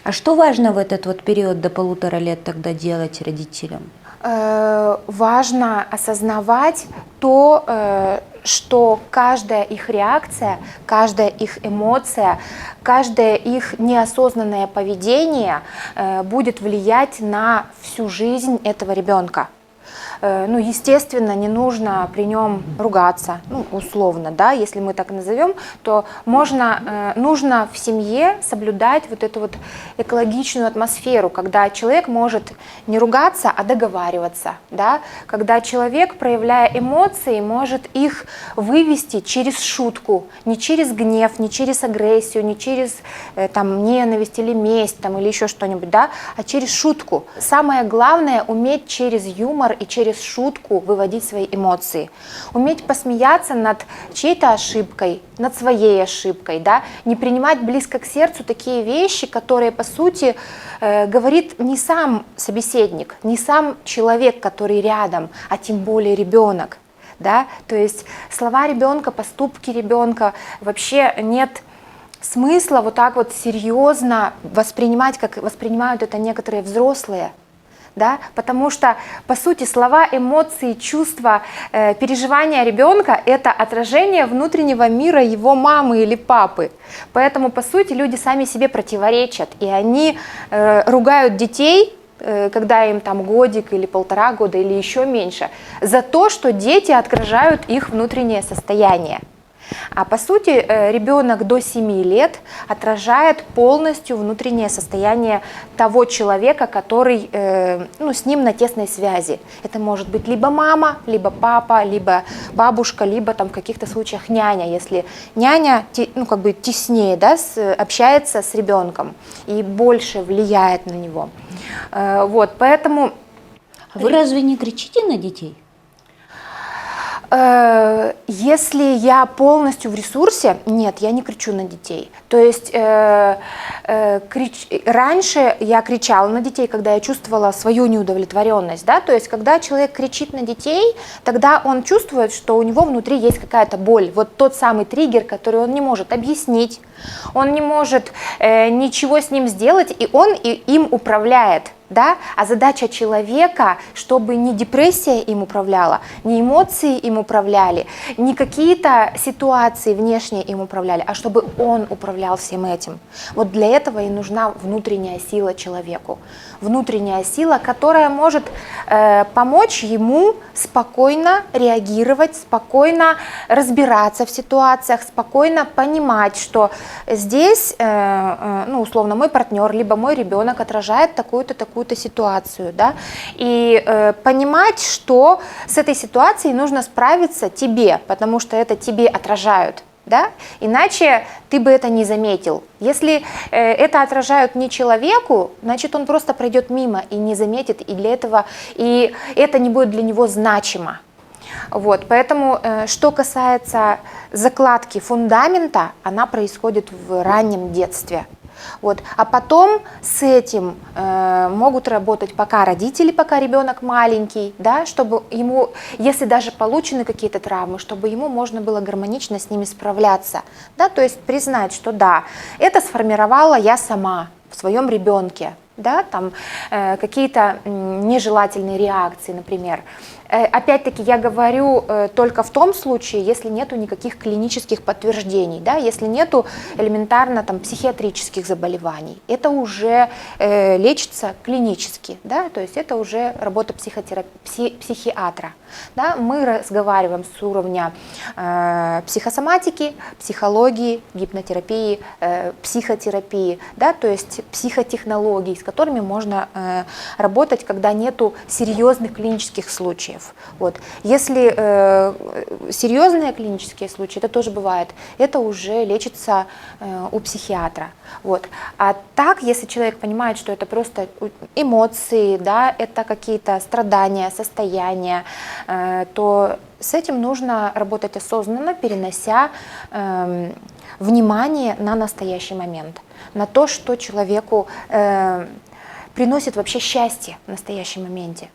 А что важно в этот вот период до 1,5 лет тогда делать родителям? Важно осознавать то, что каждая их реакция, каждая их эмоция, каждое их неосознанное поведение будет влиять на всю жизнь этого ребенка. Ну, естественно, не нужно при нем ругаться, ну, условно, да, если мы так назовем, то нужно в семье соблюдать вот эту вот экологичную атмосферу, когда человек может не ругаться, а договариваться, да, когда человек, проявляя эмоции, может их вывести через шутку, не через гнев, не через агрессию, не через там, ненависть или месть там, или еще что-нибудь, да, а через шутку. Самое главное — уметь через юмор и через шутку выводить свои эмоции, уметь посмеяться над чьей-то ошибкой, над своей ошибкой, да, не принимать близко к сердцу такие вещи, которые, по сути, говорит не сам собеседник, не сам человек, который рядом, а тем более ребенок, да, то есть слова ребенка, поступки ребенка, вообще нет смысла вот так вот серьезно воспринимать, как воспринимают это некоторые взрослые. Да? Потому что, по сути, слова, эмоции, чувства, переживания ребенка — это отражение внутреннего мира его мамы или папы. Поэтому, по сути, люди сами себе противоречат, и они ругают детей, когда им там годик или 1,5 года или еще меньше, за то, что дети отражают их внутреннее состояние. А по сути, ребенок до 7 лет отражает полностью внутреннее состояние того человека, который ну, с ним на тесной связи. Это может быть либо мама, либо папа, либо бабушка, либо там в каких-то случаях няня, если няня ну, как бы теснее, да, общается с ребенком и больше влияет на него. Вот, поэтому... Вы разве не кричите на детей? Если я полностью в ресурсе, нет, я не кричу на детей. То есть раньше я кричала на детей, когда я чувствовала свою неудовлетворенность, да, то есть когда человек кричит на детей, тогда он чувствует, что у него внутри есть какая-то боль, вот тот самый триггер, который он не может объяснить, он не может ничего с ним сделать, и он им управляет. Да? А задача человека, чтобы не депрессия им управляла, не эмоции им управляли, не какие-то ситуации внешние им управляли, а чтобы он управлял всем этим. Вот для этого и нужна внутренняя сила человеку. Внутренняя сила, которая может помочь ему спокойно реагировать, спокойно разбираться в ситуациях, спокойно понимать, что здесь, ну, условно, мой партнер, либо мой ребенок отражает такую-то, такую-то ситуацию, да, и понимать, что с этой ситуацией нужно справиться тебе, потому что это тебе отражают. Да? Иначе ты бы это не заметил. Если это отражают не человеку, значит, он просто пройдет мимо и не заметит, и для этого, и это не будет для него значимо. Вот, поэтому, что касается закладки фундамента, она происходит в раннем детстве. Вот. А потом с этим могут работать пока родители, пока ребенок маленький, да, чтобы ему, если даже получены какие-то травмы, чтобы ему можно было гармонично с ними справляться, да, то есть признать, что да, это сформировала я сама в своем ребенке, да, там какие-то нежелательные реакции, например. Опять-таки я говорю только в том случае, если нету никаких клинических подтверждений, да, если нету элементарно там психиатрических заболеваний, это уже лечится клинически, да, то есть это уже работа психиатра. Да, мы разговариваем с уровня психосоматики, психологии, гипнотерапии, психотерапии, да, то есть психотехнологий, с которыми можно работать, когда нету серьезных клинических случаев. Вот. Если серьезные клинические случаи, это тоже бывает, это уже лечится у психиатра. Вот. А так, если человек понимает, что это просто эмоции, да, это какие-то страдания, состояния, то с этим нужно работать осознанно, перенося внимание на настоящий момент, на то, что человеку приносит вообще счастье в настоящем моменте.